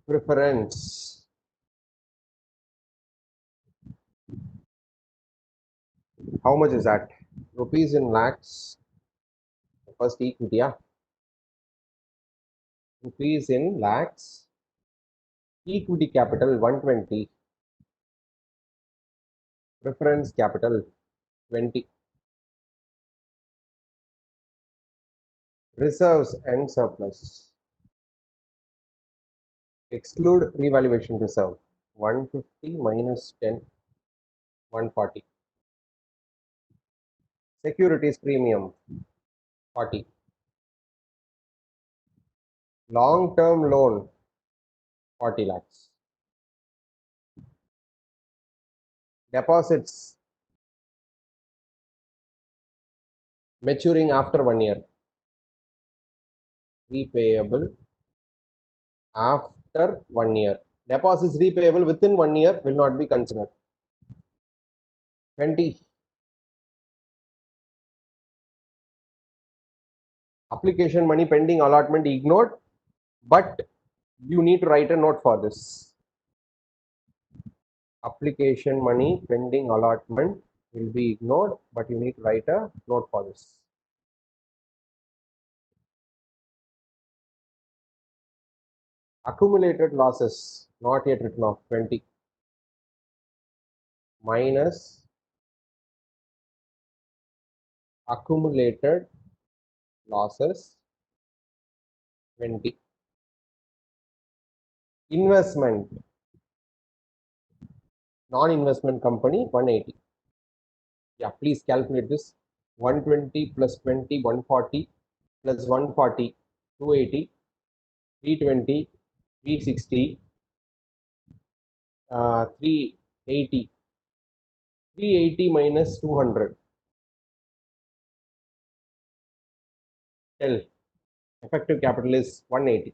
Preference. How much is that? Rupees in lakhs. First equity, yeah. Rupees in lakhs. Equity capital 120. Preference capital 20. Reserves and surplus. Exclude revaluation reserve. 150 minus 10. 140. Securities premium 40. Long term loan 40 lakhs. Deposits maturing after 1 year. Repayable after 1 year. Deposits repayable within 1 year will not be considered. 20. Application money pending allotment ignored, but you need to write a note for this. Application money pending allotment will be ignored, but you need to write a note for this. Accumulated losses not yet written off 20 minus accumulated losses 20. Investment non-investment company 180. Yeah, please calculate this. 120 plus 20 140 plus 140 280 320 360 380 380 minus 200. Tell. Effective capital is 180.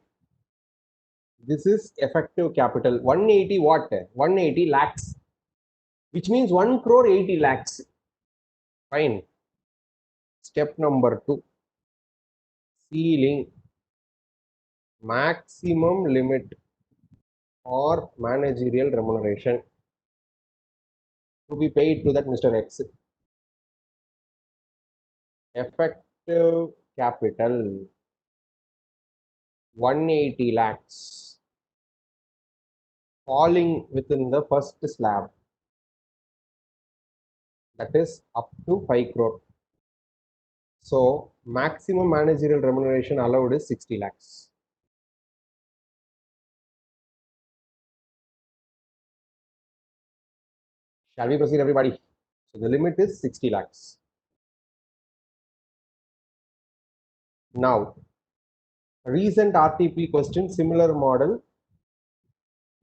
This is effective capital 180 what? 180 lakhs, which means 1 crore 80 lakhs. Fine. Step number 2. Ceiling maximum limit or managerial remuneration to be paid to that Mr. X. Effective capital 180 lakhs falling within the first slab, that is up to 5 crore. So maximum managerial remuneration allowed is 60 lakhs. Shall we proceed, everybody? So the limit is 60 lakhs. Now, recent RTP question, similar model,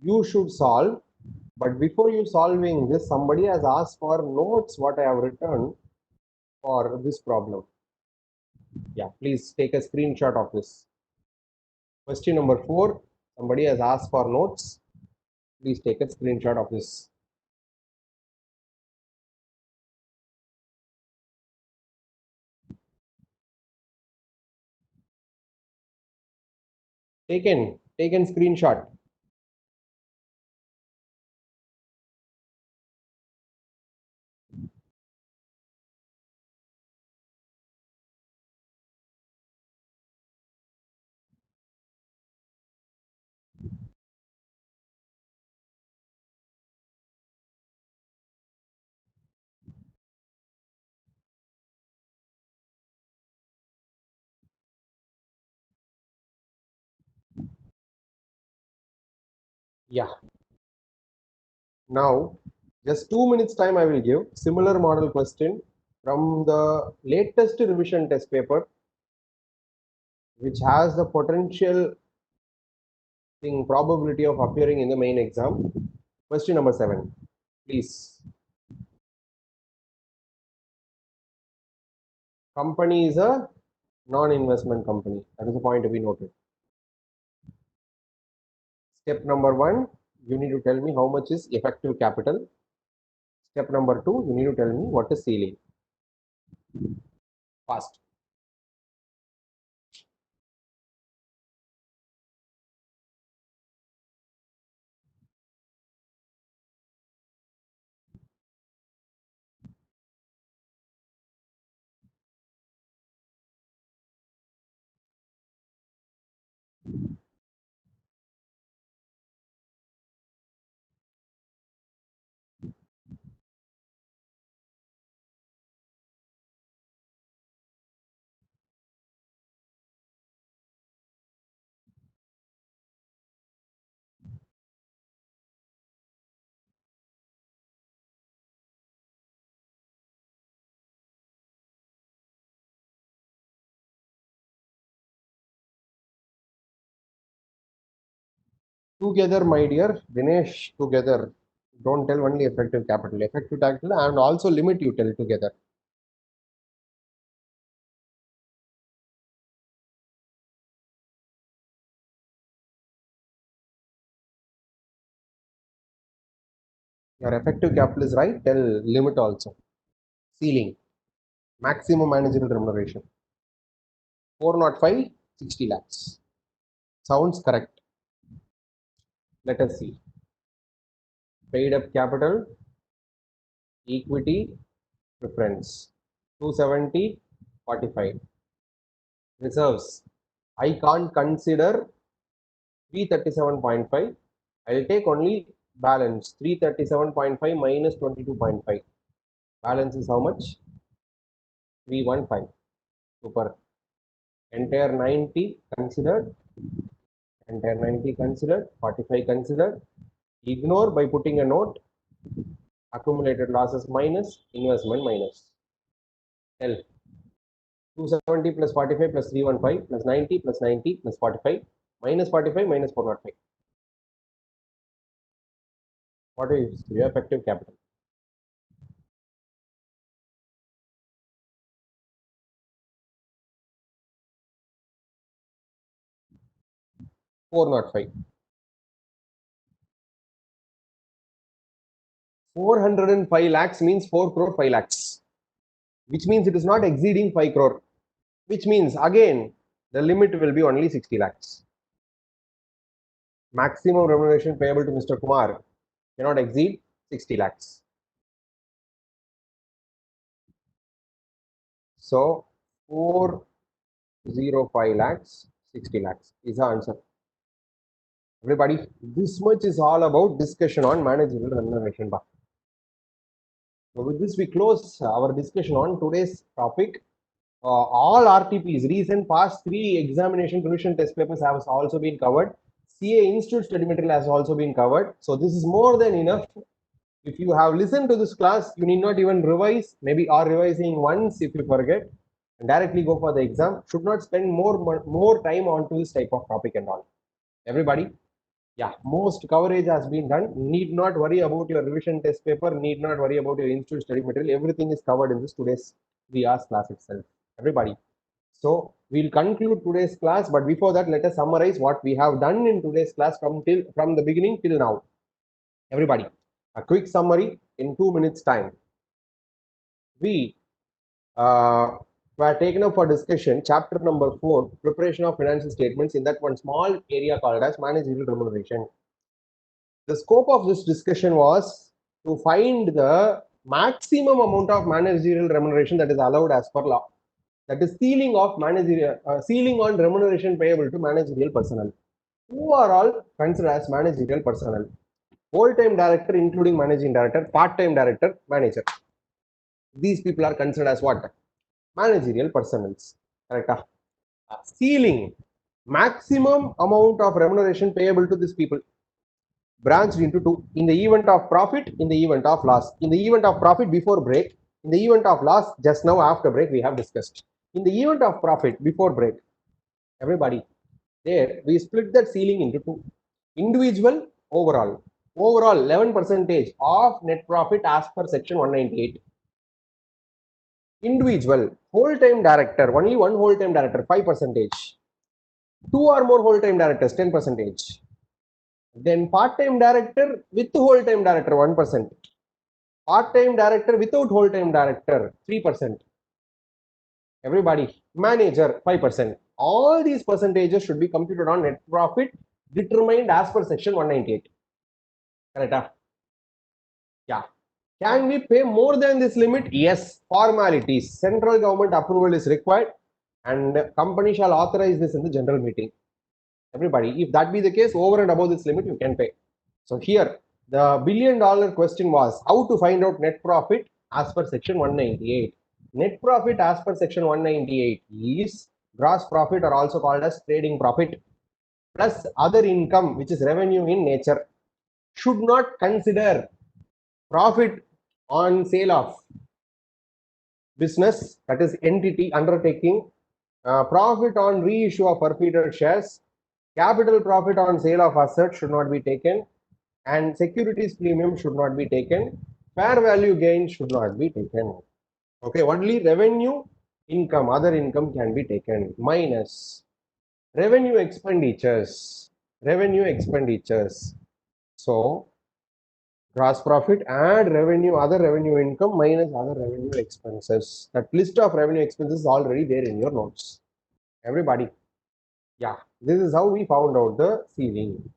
you should solve. But before you solving this, somebody has asked for notes what I have written for this problem. Yeah, please take a screenshot of this. Question number 4, somebody has asked for notes. Please take a screenshot of this. Taken. taken screenshot. Yeah. Now, just 2 minutes time I will give similar model question from the latest revision test paper, which has the potential probability of appearing in the main exam. Question number 7, please. Company is a non-investment company. That is a point to be noted. Step number 1, you need to tell me how much is effective capital. Step number 2, you need to tell me what is ceiling. Fast. Together, my dear Dinesh, together. Don't tell only effective capital. Effective capital and also limit you tell together. Your effective capital is right. Tell limit also. Ceiling. Maximum managerial remuneration. 405, 60 lakhs. Sounds correct. Let us see. Paid up capital, equity, preference. 270, 45. Reserves. I can't consider 337.5. I'll take only balance 337.5 minus 22.5. Balance is how much? 315. Super. Entire 90 considered. Entire 90 considered. 45 considered. Ignore by putting a note. Accumulated losses minus investment minus. L. 270 plus 45 plus 315 plus 90 plus 90 plus 45 minus 45 minus 405. What is your effective capital? 405. 405 lakhs means 4 crore 5 lakhs, which means it is not exceeding 5 crore, which means again the limit will be only 60 lakhs. Maximum remuneration payable to Mr. Kumar cannot exceed 60 lakhs. So 405 lakhs, 60 lakhs is the answer. Everybody, this much is all about discussion on managerial remuneration. So with this, we close our discussion on today's topic. All RTPs, recent past 3 examination revision test papers have also been covered. CA Institute study material has also been covered. So this is more than enough. If you have listened to this class, you need not even revise, maybe or revising once if you forget, and directly go for the exam. Should not spend more time onto this type of topic and all. Everybody, yeah, most coverage has been done. Need not worry about your revision test paper. Need not worry about your institute study material. Everything is covered in this today's 3 hours class itself. Everybody. So we'll conclude today's class, but before that, let us summarize what we have done in today's class from the beginning till now. Everybody, a quick summary in 2 minutes time. We were taken up for discussion, chapter number 4, preparation of financial statements, in that one small area called as managerial remuneration. The scope of this discussion was to find the maximum amount of managerial remuneration that is allowed as per law. That is ceiling of managerial ceiling on remuneration payable to managerial personnel. Who are all considered as managerial personnel? Whole-time director, including managing director, part-time director, manager. These people are considered as what? Managerial personnel. Correct? Ceiling, maximum amount of remuneration payable to these people, branched into two: in the event of profit, in the event of loss. In the event of profit, before break; in the event of loss, just now after break we have discussed. In the event of profit, before break, everybody, there we split that ceiling into two: individual, overall. Overall 11% of net profit as per section 198. Individual, whole-time director, only one whole-time director, 5%. Two or more whole-time directors, 10%. Then part-time director with whole-time director, 1%. Part-time director without whole-time director, 3%. Everybody, manager, 5%. All these percentages should be computed on net profit determined as per section 198. Correct? Yeah. Can we pay more than this limit? Yes. Formalities. Central government approval is required and company shall authorize this in the general meeting. Everybody, if that be the case, over and above this limit, you can pay. So here, the billion-dollar question was how to find out net profit as per section 198. Net profit as per section 198 is gross profit, or also called as trading profit, plus other income, which is revenue in nature. Should not consider profit on sale of business, that is entity, undertaking, profit on reissue of forfeited shares, capital profit on sale of assets should not be taken, and securities premium should not be taken, fair value gain should not be taken. Okay, only revenue, income, other income can be taken, minus revenue expenditures. Revenue expenditures. So gross profit, add revenue, other revenue income, minus other revenue expenses. That list of revenue expenses is already there in your notes. Everybody. Yeah, this is how we found out the ceiling.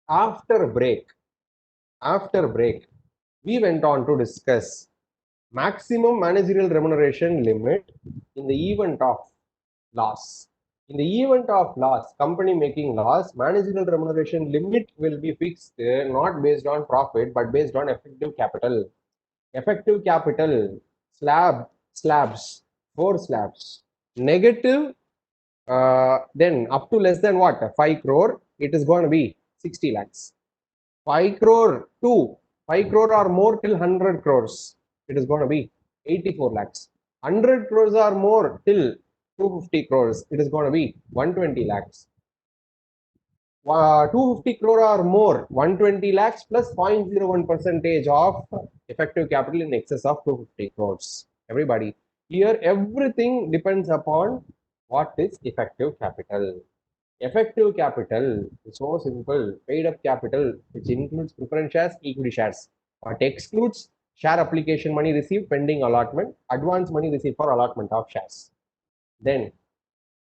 After break, we went on to discuss maximum managerial remuneration limit in the event of loss. In the event of loss, company making loss, managerial remuneration limit will be fixed not based on profit but based on effective capital. Effective capital, slabs, 4 slabs. Negative, then up to less than what? 5 crore, it is going to be 60 lakhs. 5 crore to 5 crore or more till 100 crores, it is going to be 84 lakhs. 100 crores or more till 250 crores, it is going to be 120 lakhs. 250 crore or more, 120 lakhs plus 0.01% of effective capital in excess of 250 crores. Everybody, here everything depends upon what is effective capital. Effective capital is so simple. Paid up capital, which includes preference shares, equity shares, but excludes share application money received pending allotment, advance money received for allotment of shares. Then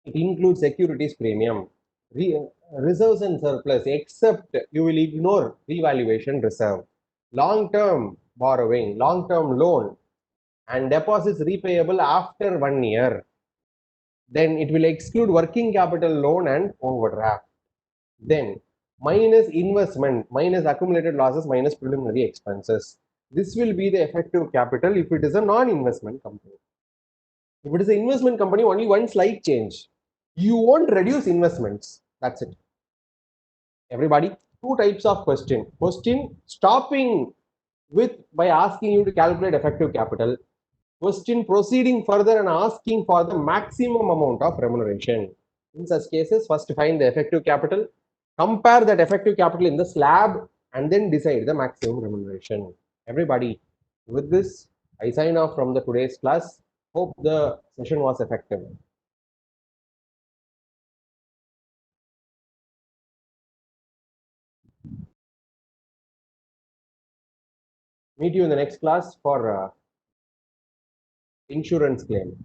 it includes securities premium, reserves and surplus, except you will ignore revaluation reserve, long-term borrowing, long-term loan, and deposits repayable after 1 year. Then it will exclude working capital loan and overdraft. Then minus investment, minus accumulated losses, minus preliminary expenses. This will be the effective capital if it is a non-investment company. If it is an investment company, only one slight change. You won't reduce investments. That's it. Everybody, two types of question. Question stopping with by asking you to calculate effective capital. Question proceeding further and asking for the maximum amount of remuneration. In such cases, first find the effective capital, compare that effective capital in the slab, and then decide the maximum remuneration. Everybody, with this, I sign off from the today's class. Hope the session was effective. Meet you in the next class for insurance claim.